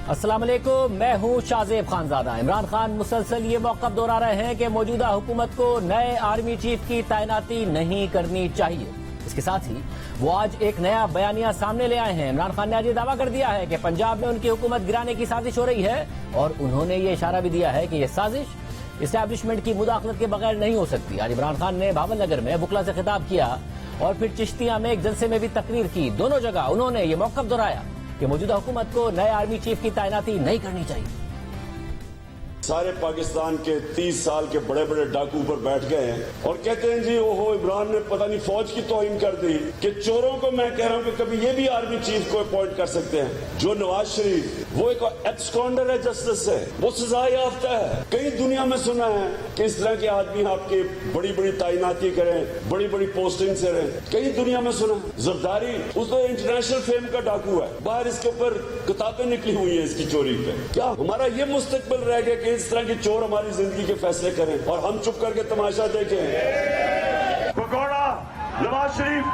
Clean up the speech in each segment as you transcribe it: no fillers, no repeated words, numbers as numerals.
السلام علیکم، میں ہوں شاہزیب خانزادہ۔ عمران خان مسلسل یہ موقف دہرا رہے ہیں کہ موجودہ حکومت کو نئے آرمی چیف کی تعیناتی نہیں کرنی چاہیے۔ اس کے ساتھ ہی وہ آج ایک نیا بیانیہ سامنے لے آئے ہیں۔ عمران خان نے آج یہ دعویٰ کر دیا ہے کہ پنجاب میں ان کی حکومت گرانے کی سازش ہو رہی ہے، اور انہوں نے یہ اشارہ بھی دیا ہے کہ یہ سازش اسٹیبلشمنٹ کی مداخلت کے بغیر نہیں ہو سکتی۔ آج عمران خان نے بھاول نگر میں بکلا سے خطاب کیا اور پھر چشتیاں میں ایک جلسے میں بھی تقریر کی۔ دونوں جگہ انہوں نے یہ موقف دہرایا کہ موجودہ حکومت کو نئے آرمی چیف کی تعیناتی نہیں کرنی چاہیے۔ سارے پاکستان کے 30 سال کے بڑے بڑے ڈاکو پر بیٹھ گئے ہیں اور کہتے ہیں جی اوہو عمران نے پتہ نہیں فوج کی توہین کر دی کہ چوروں کو میں کہہ رہا ہوں کہ کبھی یہ بھی آرمی چیف کو اپوائنٹ کر سکتے ہیں۔ جو نواز شریف وہ ایک ایبسکونڈر ہے جسٹس سے، وہ سزا یافتہ ہے۔ کئی دنیا میں سنا ہے کہ اس طرح کے آدمی آپ کے بڑی بڑی تعیناتی کریں، بڑی بڑی پوسٹنگ سے رہیں، کئی دنیا میں سنا ہے۔ زرداری اس تو انٹرنیشنل فیم کا ڈاکو ہے، باہر اس کے اوپر کتابیں نکلی ہوئی ہیں اس کی چوری پہ۔ کیا ہمارا یہ مستقبل رہ گیا کہ اس طرح کے چور ہماری زندگی کے فیصلے کریں اور ہم چپ کر کے تماشا دیکھیں؟ پکوڑا نواز شریف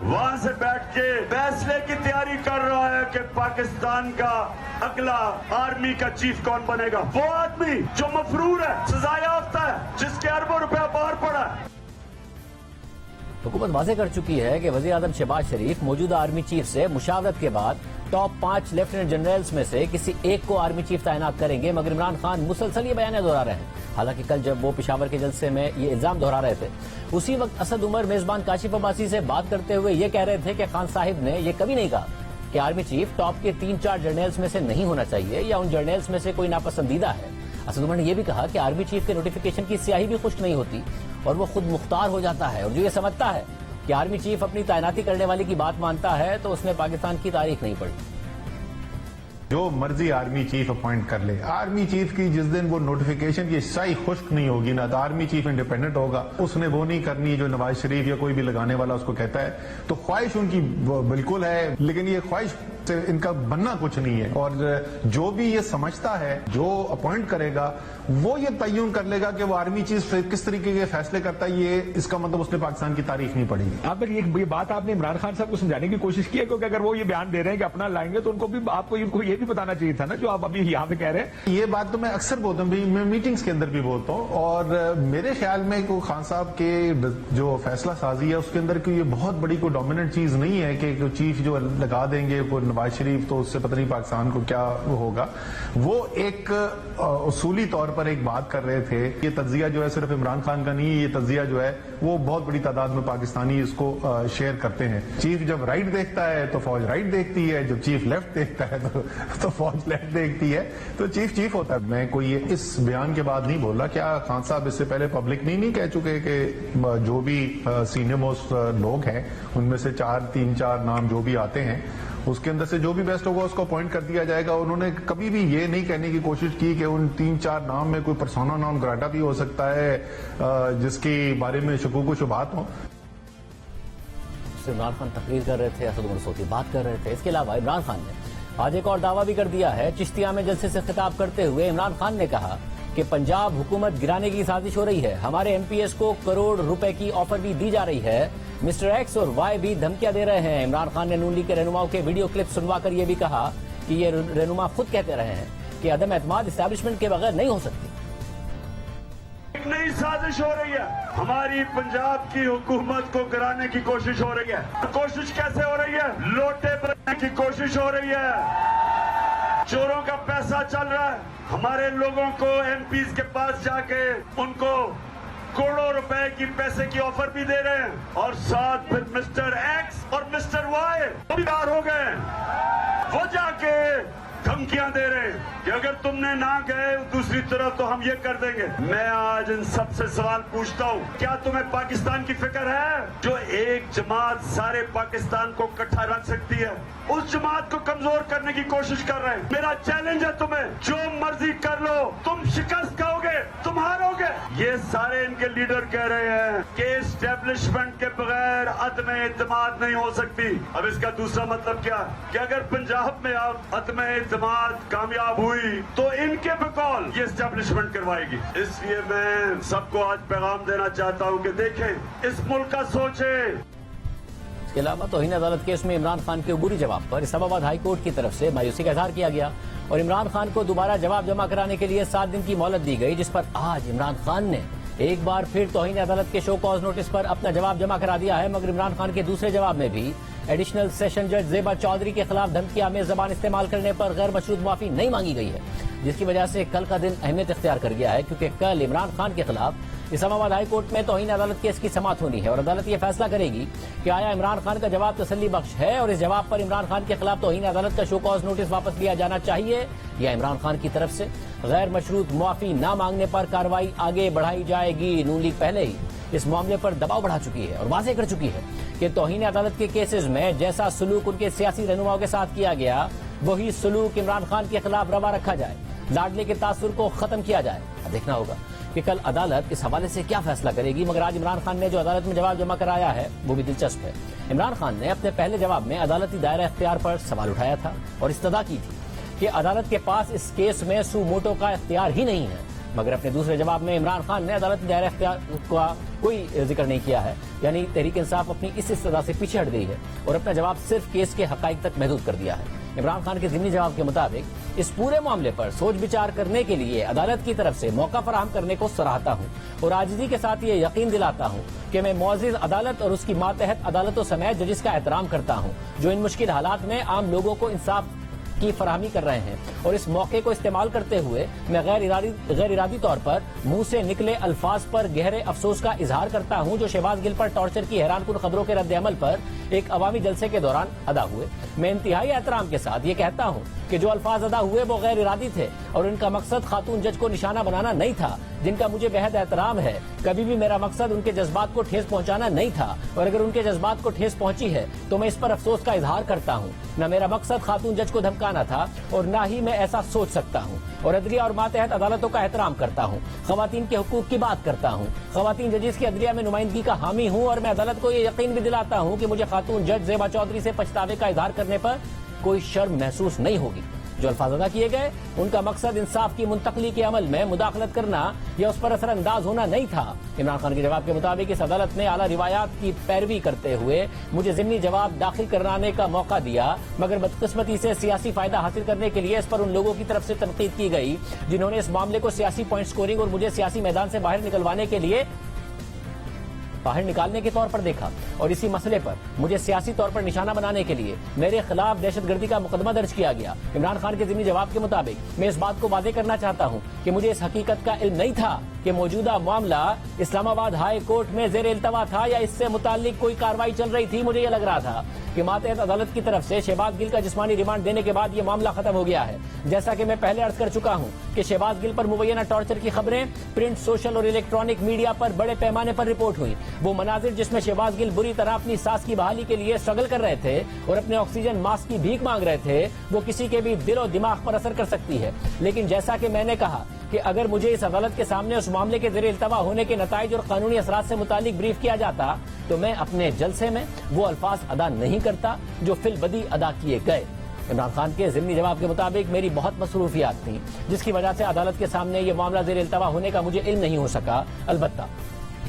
وہاں سے بیٹھ کے فیصلے کی تیاری کر رہا ہے کہ پاکستان کا اگلا آرمی کا چیف کون بنے گا۔ وہ آدمی جو مفرور ہے، سزا یافتہ ہے، جس کے اربوں روپیہ باہر پڑا ہے۔ حکومت واضح کر چکی ہے کہ وزیر اعظم شہباز شریف موجودہ آرمی چیف سے مشاورت کے بعد ٹاپ 5 لیفٹیننٹ جنرلز میں سے کسی ایک کو آرمی چیف تعینات کریں گے، مگر عمران خان مسلسل یہ بیانیہ دہرا رہے ہیں۔ حالانکہ کل جب وہ پشاور کے جلسے میں یہ الزام دہرا رہے تھے، اسی وقت اسد عمر میزبان کاشف عباسی سے بات کرتے ہوئے یہ کہہ رہے تھے کہ خان صاحب نے یہ کبھی نہیں کہا کہ آرمی چیف ٹاپ کے 3-4 جرنیلز میں سے نہیں ہونا چاہیے یا ان جرنیلز میں سے کوئی ناپسندیدہ ہے۔ اسد عمر نے یہ بھی کہا کہ آرمی چیف کے نوٹیفیکیشن کی سیاہی بھی خشک نہیں ہوتی اور وہ خود مختار ہو جاتا ہے، اور جو یہ سمجھتا ہے کہ آرمی چیف اپنی تعیناتی کرنے والے کی بات مانتا ہے تو اس نے پاکستان کی تاریخ نہیں پڑھی۔ جو مرضی آرمی چیف اپوائنٹ کر لے، آرمی چیف کی جس دن وہ نوٹیفیکیشن کی سیاہی خشک نہیں ہوگی نا، تو آرمی چیف انڈیپینڈنٹ ہوگا، اس نے وہ نہیں کرنی جو نواز شریف یا کوئی بھی لگانے والا اس کو کہتا ہے۔ تو خواہش ان کی بالکل ہے، لیکن یہ خواہش سے ان کا بننا کچھ نہیں ہے، اور جو بھی یہ سمجھتا ہے جو اپوائنٹ کرے گا وہ یہ تعین کر لے گا کہ وہ آرمی چیف کس طریقے کے فیصلے کرتا ہے۔ یہ اس کا مطلب اس نے پاکستان کی تاریخ نہیں پڑھی۔ آپ پر یہ بات آپ نے عمران خان صاحب کو سمجھانے کی کوشش کی ہے، کیونکہ اگر وہ یہ بیان دے رہے ہیں کہ اپنا لائیں گے تو ان کو بھی آپ کو یہ بھی بتانا چاہیے تھا نا جو آپ ابھی یہاں پہ کہہ رہے ہیں۔ یہ بات تو میں اکثر بولتا ہوں، میں میٹنگز کے اندر بھی بولتا ہوں، اور میرے خیال میں خان صاحب کے جو فیصلہ سازی ہے اس کے اندر کوئی یہ بہت بڑی کوئی ڈومیننٹ چیز نہیں ہے کہ چیف جو لگا دیں گے کوئی نواز شریف تو اس سے پتہ نہیں پاکستان کو کیا ہوگا۔ وہ ایک اصولی طور پر ایک بات کر رہے تھے، یہ تجزیہ جو ہے صرف عمران خان کا نہیں، یہ تجزیہ جو ہے وہ بہت بڑی تعداد میں پاکستانی اس کو شیئر کرتے ہیں۔ چیف جب رائٹ دیکھتا ہے تو فوج رائٹ دیکھتی ہے، جب چیف لیفٹ دیکھتا ہے تو فوج لیفٹ دیکھتی ہے، تو چیف ہوتا ہے۔ میں کوئی اس بیان کے بعد نہیں بول رہا، کیا خان صاحب اس سے پہلے پبلک نہیں کہہ چکے کہ جو بھی سینئر موسٹ لوگ ہیں ان میں سے 3-4 نام جو بھی آتے ہیں اس کے اندر سے جو بھی بیسٹ ہوگا اس کو اپوائنٹ کر دیا جائے گا۔ انہوں نے کبھی بھی یہ نہیں کہنے کی کوشش کی کہ ان 3-4 نام میں کوئی پرسونا نام گراٹا بھی ہو سکتا ہے جس کے بارے میں شکوک و شبہات ہوں۔ عمران خان تقریر کر رہے تھے، اسد عمر صوتی بات کر رہے تھے۔ اس کے علاوہ عمران خان نے آج ایک اور دعویٰ بھی کر دیا ہے۔ چشتیاں میں جلسے سے خطاب کرتے ہوئے عمران خان نے کہا کہ پنجاب حکومت گرانے کی سازش ہو رہی ہے، ہمارے ایم پی ایس کو کروڑ روپے کی آفر بھی دی جا رہی ہے، مسٹر ایکس اور وائی بھی دھمکیاں دے رہے ہیں۔ عمران خان نے نون لیگ کے رہنماؤں کے ویڈیو کلپ سنوا کر یہ بھی کہا کہ یہ رہنما خود کہتے رہے ہیں کہ عدم اعتماد اسٹیبلشمنٹ کے بغیر نہیں ہو سکتی۔ ایک نئی سازش ہو رہی ہے، ہماری پنجاب کی حکومت کو گرانے کی کوشش ہو رہی ہے۔ کوشش کیسے ہو رہی ہے؟ لوٹے بنانے کی کوشش ہو رہی ہے، چوروں کا پیسہ چل رہا ہے۔ ہمارے لوگوں کو ایم پیز کے پاس جا کے ان کو کروڑوں روپے کی پیسے کی آفر بھی دے رہے ہیں، اور ساتھ پھر مسٹر ایکس اور مسٹر وائی تیار ہو گئے، وہ جا کے دھمکیاں دے رہے ہیں کہ اگر تم نے نہ گئے دوسری طرف تو ہم یہ کر دیں گے۔ میں آج ان سب سے سوال پوچھتا ہوں، کیا تمہیں پاکستان کی فکر ہے؟ جو ایک جماعت سارے پاکستان کو اکٹھا رکھ سکتی ہے، اس جماعت کو کمزور کرنے کی کوشش کر رہے ہیں۔ میرا چیلنج ہے تمہیں، جو مرضی کر لو، تم شکست کھاؤ گے، تم ہارو گے۔ یہ سارے ان کے لیڈر کہہ رہے ہیں کہ اسٹیبلشمنٹ کے بغیر عدم اعتماد نہیں ہو سکتی۔ اب اس کا دوسرا مطلب کیا کہ اگر پنجاب میں اب عدم اعتماد کامیاب ہوئی تو ان کے بقول یہ اسٹیبلشمنٹ کروائے گی۔ اس لیے میں سب کو آج پیغام دینا چاہتا ہوں کہ دیکھیں، اس ملک کا سوچیں۔ اس کے علاوہ توہین عدالت کیس میں عمران خان کے عبوری جواب پر اسلام آباد ہائی کورٹ کی طرف سے مایوسی کا اظہار کیا گیا اور عمران خان کو دوبارہ جواب جمع کرانے کے لیے 7 دن کی مہلت دی گئی، جس پر آج عمران خان نے ایک بار پھر توہین عدالت کے شو کاز نوٹس پر اپنا جواب جمع کرا دیا ہے، مگر عمران خان کے دوسرے جواب میں بھی ایڈیشنل سیشن جج زیبا چودھری کے خلاف دھمکی آمیز زبان استعمال کرنے پر غیر مشروط معافی نہیں مانگی گئی ہے، جس کی وجہ سے کل کا دن اہمیت اختیار کر گیا ہے، کیونکہ کل عمران خان کے خلاف اسلام آباد ہائی کورٹ میں توہین عدالت کیس کی سماعت ہونی ہے اور عدالت یہ فیصلہ کرے گی کہ آیا عمران خان کا جواب تسلی بخش ہے اور اس جواب پر عمران خان کے خلاف توہین عدالت کا شو کاز نوٹس واپس لیا جانا چاہیے یا عمران خان کی طرف سے غیر مشروط معافی نہ مانگنے پر کارروائی آگے بڑھائی جائے گی۔ نون لیگ پہلے ہی اس معاملے پر دباؤ بڑھا چکی ہے اور واضح کر چکی ہے کہ توہین عدالت کے کیسز میں جیسا سلوک ان کے سیاسی رہنماؤں کے ساتھ کیا گیا وہی سلوک عمران خان کے خلاف روا رکھا جائے، لاڈلے کے تاثر کو ختم کیا جائے۔ اب دیکھنا ہوگا کہ کل عدالت اس حوالے سے کیا فیصلہ کرے گی، مگر آج عمران خان نے جو عدالت میں جواب جمع کرایا ہے وہ بھی دلچسپ ہے۔ عمران خان نے اپنے پہلے جواب میں عدالتی دائرہ اختیار پر سوال اٹھایا تھا اور استدعا کی تھی کہ عدالت کے پاس اس کیس میں سو موٹو کا اختیار ہی نہیں ہے، مگر اپنے دوسرے جواب میں عمران خان نے عدالتی دائرہ اختیار کا کوئی ذکر نہیں کیا ہے، یعنی تحریک انصاف اپنی اس استدعا سے پیچھے ہٹ گئی ہے اور اپنا جواب صرف کیس کے حقائق تک محدود کر دیا ہے۔ عمران خان کے ضمنی جواب کے مطابق اس پورے معاملے پر سوچ بچار کرنے کے لیے عدالت کی طرف سے موقع فراہم کرنے کو سراہتا ہوں اور عاجزی کے ساتھ یہ یقین دلاتا ہوں کہ میں معزز عدالت اور اس کی ماتحت عدالتوں سمیت ججز کا احترام کرتا ہوں جو ان مشکل حالات میں عام لوگوں کو انصاف کی فراہمی کر رہے ہیں، اور اس موقع کو استعمال کرتے ہوئے میں غیر ارادی طور پر منہ سے نکلے الفاظ پر گہرے افسوس کا اظہار کرتا ہوں جو شہباز گل پر ٹارچر کی حیران کن خبروں کے رد عمل پر ایک عوامی جلسے کے دوران ادا ہوئے۔ میں انتہائی احترام کے ساتھ یہ کہتا ہوں کہ جو الفاظ ادا ہوئے وہ غیر ارادی تھے اور ان کا مقصد خاتون جج کو نشانہ بنانا نہیں تھا، جن کا مجھے بہت احترام ہے۔ کبھی بھی میرا مقصد ان کے جذبات کو ٹھیس پہنچانا نہیں تھا، اور اگر ان کے جذبات کو ٹھیس پہنچی ہے تو میں اس پر افسوس کا اظہار کرتا ہوں۔ نہ میرا مقصد خاتون جج کو دھمکانا تھا اور نہ ہی میں ایسا سوچ سکتا ہوں، اور عدلیہ اور ماتحت عدالتوں کا احترام کرتا ہوں، خواتین کے حقوق کی بات کرتا ہوں، خواتین ججز کی عدلیہ میں نمائندگی کا حامی ہوں، اور میں عدالت کو یہ یقین بھی دلاتا ہوں کہ مجھے خاتون جج زیبا چودھری سے پچھتاوے کا اظہار کرنے پر کوئی شرم محسوس نہیں ہوگی۔ جو الفاظ ادا کیے گئے ان کا مقصد انصاف کی منتقلی کے عمل میں مداخلت کرنا یا اس پر اثر انداز ہونا نہیں تھا۔ عمران خان کے جواب کے مطابق اس عدالت نے اعلیٰ روایات کی پیروی کرتے ہوئے مجھے ضمنی جواب داخل کرانے کا موقع دیا، مگر بدقسمتی سے سیاسی فائدہ حاصل کرنے کے لیے اس پر ان لوگوں کی طرف سے تنقید کی گئی جنہوں نے اس معاملے کو سیاسی پوائنٹ سکورنگ اور مجھے سیاسی میدان سے باہر نکالنے کے طور پر دیکھا، اور اسی مسئلے پر مجھے سیاسی طور پر نشانہ بنانے کے لیے میرے خلاف دہشت گردی کا مقدمہ درج کیا گیا۔ عمران خان کے ضمنی جواب کے مطابق میں اس بات کو واضح کرنا چاہتا ہوں کہ مجھے اس حقیقت کا علم نہیں تھا کہ موجودہ معاملہ اسلام آباد ہائی کورٹ میں زیر التوا تھا یا اس سے متعلق کوئی کارروائی چل رہی تھی۔ مجھے یہ لگ رہا تھا کہ ماتحت عدالت کی طرف سے شہباز گل کا جسمانی ریمانڈ دینے کے بعد یہ معاملہ ختم ہو گیا ہے۔ جیسا کہ میں پہلے عرض کر چکا ہوں کہ شہباز گل پر مبینہ ٹارچر کی خبریں پرنٹ، سوشل اور الیکٹرانک میڈیا پر بڑے پیمانے پر رپورٹ ہوئی۔ وہ مناظر جس میں شہباز گل بری طرح اپنی سانس کی بحالی کے لیے اسٹرگل کر رہے تھے اور اپنے آکسیجن ماسک کی بھیک مانگ رہے تھے، وہ کسی کے بھی دل و دماغ پر اثر کر سکتی ہے۔ لیکن جیسا کہ میں نے کہا کہ اگر مجھے اس عدالت کے سامنے اس معاملے کے زیر التوا ہونے کے نتائج اور قانونی اثرات سے متعلق بریف کیا جاتا تو میں اپنے جلسے میں وہ الفاظ ادا نہیں کرتا جو فی البدی ادا کیے گئے۔ عمران خان کے ضمنی جواب کے مطابق میری بہت مصروفیات تھیں جس کی وجہ سے عدالت کے سامنے یہ معاملہ زیر التوا ہونے کا مجھے علم نہیں ہو سکا۔ البتہ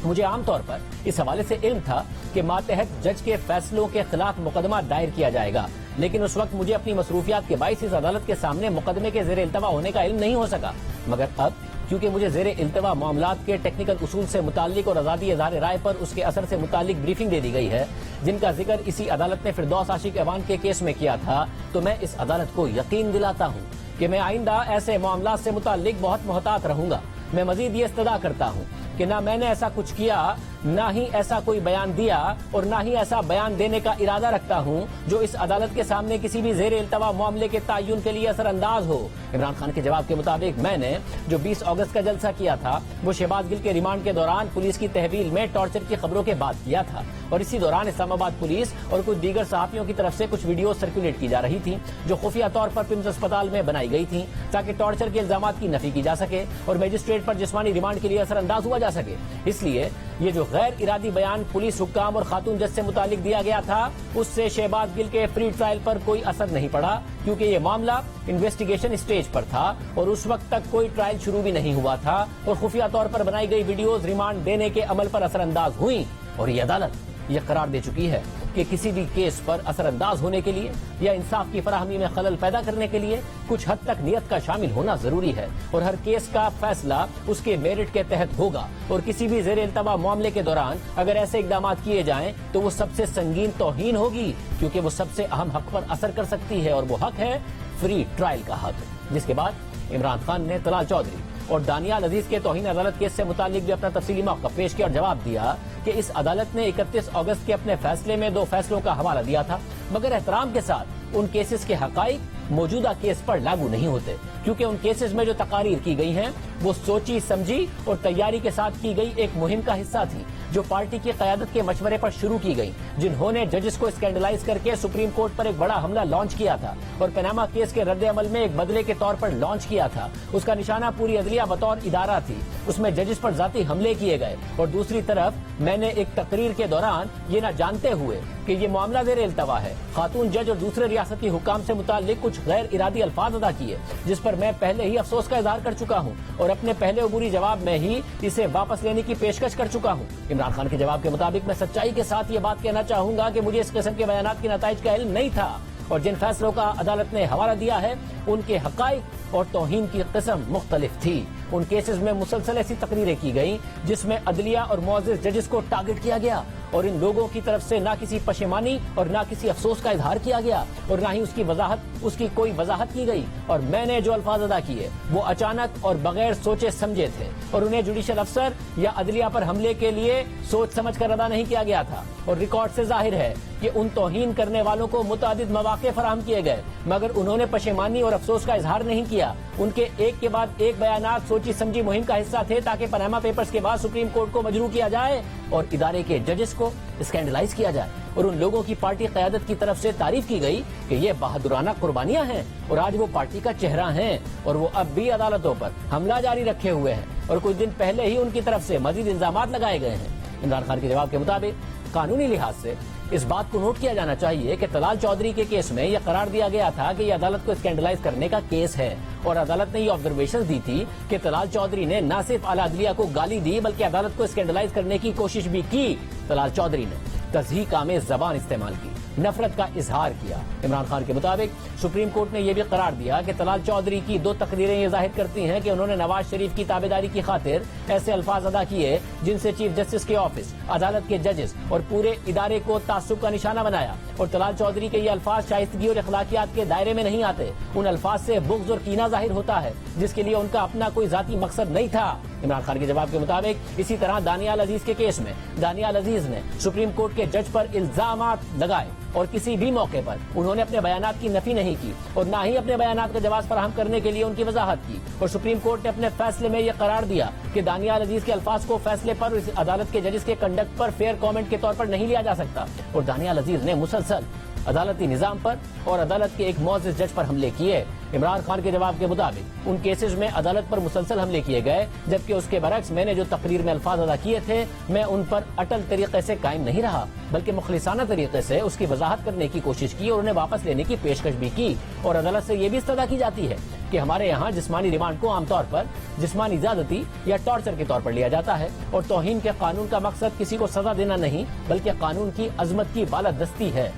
مجھے عام طور پر اس حوالے سے علم تھا کہ ماتحت جج کے فیصلوں کے خلاف مقدمہ دائر کیا جائے گا، لیکن اس وقت مجھے اپنی مصروفیات کے باعث اس عدالت کے سامنے مقدمے کے زیر التوا ہونے کا علم نہیں ہو سکا۔ مگر اب کیونکہ مجھے زیر التوا معاملات کے ٹیکنیکل اصول سے متعلق اور آزادی اظہار رائے پر اس کے اثر سے متعلق بریفنگ دے دی گئی ہے جن کا ذکر اسی عدالت نے فردوس عاشق ایوان کے کیس میں کیا تھا، تو میں اس عدالت کو یقین دلاتا ہوں کہ میں آئندہ ایسے معاملات سے متعلق بہت محتاط رہوں گا۔ میں مزید یہ استدعا کرتا ہوں کہ نہ میں نے ایسا کچھ کیا، نہ ہی ایسا کوئی بیان دیا اور نہ ہی ایسا بیان دینے کا ارادہ رکھتا ہوں جو اس عدالت کے سامنے کسی بھی زیر التوا معاملے کے تعین کے لیے اثر انداز ہو۔ عمران خان کے جواب کے مطابق میں نے جو 20 اگست کا جلسہ کیا تھا وہ شہباز گل کے ریمانڈ کے دوران پولیس کی تحویل میں ٹارچر کی خبروں کے بعد کیا تھا، اور اسی دوران اسلام آباد پولیس اور کچھ دیگر صحافیوں کی طرف سے کچھ ویڈیوز سرکولیٹ کی جا رہی تھیں جو خفیہ طور پر پمز اسپتال میں بنائی گئی تھیں تاکہ ٹارچر کے الزامات کی نفی کی جا سکے اور میجسٹریٹ پر جسمانی ریمانڈ کے لیے اثر انداز ہوا جا سکے۔ اس لیے یہ جو غیر ارادی بیان پولیس حکام اور خاتون جج سے متعلق دیا گیا تھا اس سے شہباز گل کے فری ٹرائل پر کوئی اثر نہیں پڑا، کیونکہ یہ معاملہ انویسٹیگیشن اسٹیج پر تھا اور اس وقت تک کوئی ٹرائل شروع بھی نہیں ہوا تھا، اور خفیہ طور پر بنائی گئی ویڈیوز ریمانڈ دینے کے عمل پر اثر انداز ہوئیں، اور یہ عدالت یہ قرار دے چکی ہے کہ کسی بھی کیس پر اثر انداز ہونے کے لیے یا انصاف کی فراہمی میں خلل پیدا کرنے کے لیے کچھ حد تک نیت کا شامل ہونا ضروری ہے اور ہر کیس کا فیصلہ اس کے میرٹ کے تحت ہوگا، اور کسی بھی زیر التوا معاملے کے دوران اگر ایسے اقدامات کیے جائیں تو وہ سب سے سنگین توہین ہوگی، کیونکہ وہ سب سے اہم حق پر اثر کر سکتی ہے، اور وہ حق ہے فری ٹرائل کا حق۔ جس کے بعد عمران خان نے طلال چودھری اور دانیال عزیز کے توہین عدالت کیس سے متعلق بھی اپنا تفصیلی موقف پیش کیا اور جواب دیا کہ اس عدالت نے 31 اگست کے اپنے فیصلے میں 2 فیصلوں کا حوالہ دیا تھا، مگر احترام کے ساتھ ان کیسز کے حقائق موجودہ کیس پر لاگو نہیں ہوتے، کیونکہ ان کیسز میں جو تقاریر کی گئی ہیں وہ سوچی سمجھی اور تیاری کے ساتھ کی گئی ایک مہم کا حصہ تھی جو پارٹی کی قیادت کے مشورے پر شروع کی گئی، جنہوں نے ججز کو اسکینڈلائز کر کے سپریم کورٹ پر ایک بڑا حملہ لانچ کیا تھا اور پیناما کیس کے رد عمل میں ایک بدلے کے طور پر لانچ کیا تھا۔ اس کا نشانہ پوری عدلیہ بطور ادارہ تھی، اس میں ججز پر ذاتی حملے کیے گئے، اور دوسری طرف میں نے ایک تقریر کے دوران یہ نہ جانتے ہوئے کہ یہ معاملہ زیر التوا ہے، خاتون جج اور دوسرے ریاستی حکام سے متعلق کچھ غیر ارادی الفاظ ادا کیے، جس پر میں پہلے ہی افسوس کا اظہار کر چکا ہوں اور اپنے پہلے عبوری جواب میں ہی اسے واپس لینے کی پیشکش کر چکا ہوں۔ عمران خان کے جواب کے مطابق میں سچائی کے ساتھ یہ بات کہنا چاہوں گا کہ مجھے اس قسم کے بیانات کے نتائج کا علم نہیں تھا، اور جن فیصلوں کا عدالت نے حوالہ دیا ہے ان کے حقائق اور توہین کی قسم مختلف تھی۔ ان کیسز میں مسلسل ایسی تقریریں کی گئیں جس میں عدلیہ اور معزز ججز کو ٹارگٹ کیا گیا، اور ان لوگوں کی طرف سے نہ کسی پشیمانی اور نہ کسی افسوس کا اظہار کیا گیا، اور نہ ہی اس کی کوئی وضاحت کی گئی، اور میں نے جو الفاظ ادا کیے وہ اچانک اور بغیر سوچے سمجھے تھے، اور انہیں جوڈیشل افسر یا عدلیہ پر حملے کے لیے سوچ سمجھ کر ادا نہیں کیا گیا تھا۔ اور ریکارڈ سے ظاہر ہے کہ ان توہین کرنے والوں کو متعدد مواقع فراہم کیے گئے، مگر انہوں نے پشیمانی اور افسوس کا اظہار نہیں کیا۔ ان کے ایک کے بعد ایک بیانات سوچی سمجھی مہم کا حصہ تھے تاکہ پاناما پیپرز کے بعد سپریم کورٹ کو مجروح کیا جائے اور ادارے کے ججز کو اسکینڈلائز کیا جائے، اور ان لوگوں کی پارٹی قیادت کی طرف سے تعریف کی گئی کہ یہ بہادرانہ قربانیاں ہیں اور آج وہ پارٹی کا چہرہ ہیں، اور وہ اب بھی عدالتوں پر حملہ جاری رکھے ہوئے ہیں، اور کچھ دن پہلے ہی ان کی طرف سے مزید الزامات لگائے گئے ہیں۔ عمران خان کے جواب کے مطابق قانونی لحاظ سے اس بات کو نوٹ کیا جانا چاہیے کہ طلال چودھری کے کیس میں یہ قرار دیا گیا تھا کہ یہ عدالت کو اسکینڈلائز کرنے کا کیس ہے، اور عدالت نے یہ آبزرویشن دی تھی کہ طلال چودھری نے نہ صرف اعلیٰ عدلیہ کو گالی دی بلکہ عدالت کو اسکینڈلائز کرنے کی کوشش بھی کی۔ طلال چودھری نے تضحیک آمیز زبان استعمال کی، نفرت کا اظہار کیا۔ عمران خان کے مطابق سپریم کورٹ نے یہ بھی قرار دیا کہ طلال چودھری کی 2 تقریریں یہ ظاہر کرتی ہیں کہ انہوں نے نواز شریف کی تابعداری کی خاطر ایسے الفاظ ادا کیے جن سے چیف جسٹس کے آفس، عدالت کے ججز اور پورے ادارے کو تعصب کا نشانہ بنایا، اور طلال چودھری کے یہ الفاظ شائستگی اور اخلاقیات کے دائرے میں نہیں آتے۔ ان الفاظ سے بغض اور کینہ ظاہر ہوتا ہے جس کے لیے ان کا اپنا کوئی ذاتی مقصد نہیں تھا۔ عمران خان کے جواب کے مطابق اسی طرح دانیال عزیز کے کیس میں دانیال عزیز نے سپریم کورٹ کے جج پر الزامات لگائے، اور کسی بھی موقع پر انہوں نے اپنے بیانات کی نفی نہیں کی اور نہ ہی اپنے بیانات کا جواز فراہم کرنے کے لیے ان کی وضاحت کی، اور سپریم کورٹ نے اپنے فیصلے میں یہ قرار دیا کہ دانیال عزیز کے الفاظ کو فیصلے پر اس عدالت کے ججز کے کنڈکٹ پر فیئر کامنٹ کے طور پر نہیں لیا جا سکتا، اور دانیال عزیز نے مسلسل عدالتی نظام پر اور عدالت کے ایک معزز جج پر حملے کیے۔ عمران خان کے جواب کے مطابق ان کیسز میں عدالت پر مسلسل حملے کیے گئے، جبکہ اس کے برعکس میں نے جو تقریر میں الفاظ ادا کیے تھے میں ان پر اٹل طریقے سے قائم نہیں رہا، بلکہ مخلصانہ طریقے سے اس کی وضاحت کرنے کی کوشش کی اور انہیں واپس لینے کی پیشکش بھی کی، اور عدالت سے یہ بھی استدعا کی جاتی ہے کہ ہمارے یہاں جسمانی ریمانڈ کو عام طور پر جسمانی زیادتی یا ٹارچر کے طور پر لیا جاتا ہے، اور توہین کے قانون کا مقصد کسی کو سزا دینا نہیں بلکہ قانون کی عظمت کی بالادستی ہے،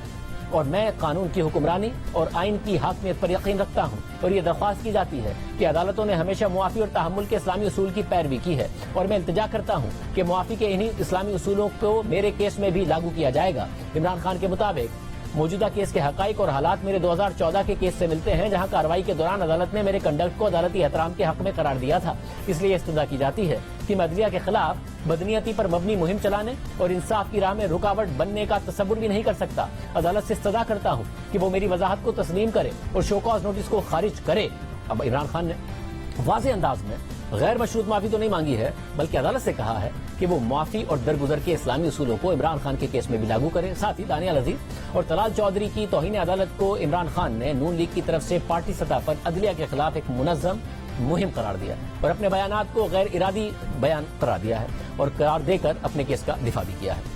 اور میں قانون کی حکمرانی اور آئین کی حاکمیت پر یقین رکھتا ہوں، اور یہ درخواست کی جاتی ہے کہ عدالتوں نے ہمیشہ معافی اور تحمل کے اسلامی اصول کی پیروی کی ہے، اور میں التجا کرتا ہوں کہ معافی کے انہی اسلامی اصولوں کو میرے کیس میں بھی لاگو کیا جائے گا۔ عمران خان کے مطابق موجودہ کیس کے حقائق اور حالات میرے 2014 کے کیس سے ملتے ہیں، جہاں کارروائی کے دوران عدالت نے میرے کنڈکٹ کو عدالتی احترام کے حق میں قرار دیا تھا۔ اس لیے استدعا کی جاتی ہے کہ میں عدلیہ کے خلاف بدنیتی پر مبنی مہم چلانے اور انصاف کی راہ میں رکاوٹ بننے کا تصور بھی نہیں کر سکتا۔ عدالت سے استدعا کرتا ہوں کہ وہ میری وضاحت کو تسلیم کرے اور شو کاز نوٹس کو خارج کرے۔ اب عمران خان نے واضح انداز میں غیر مشروط معافی تو نہیں مانگی ہے، بلکہ عدالت سے کہا ہے کہ وہ معافی اور درگزر کے اسلامی اصولوں کو عمران خان کے کیس میں بھی لاگو کرے۔ ساتھ ہی دانیال عزیز اور طلال چودھری کی توہین عدالت کو عمران خان نے نون لیگ کی طرف سے پارٹی سطح پر عدلیہ کے خلاف ایک منظم مہم قرار دیا اور اپنے بیانات کو غیر ارادی بیان قرار دیا ہے اور قرار دے کر اپنے کیس کا دفاع بھی کیا ہے۔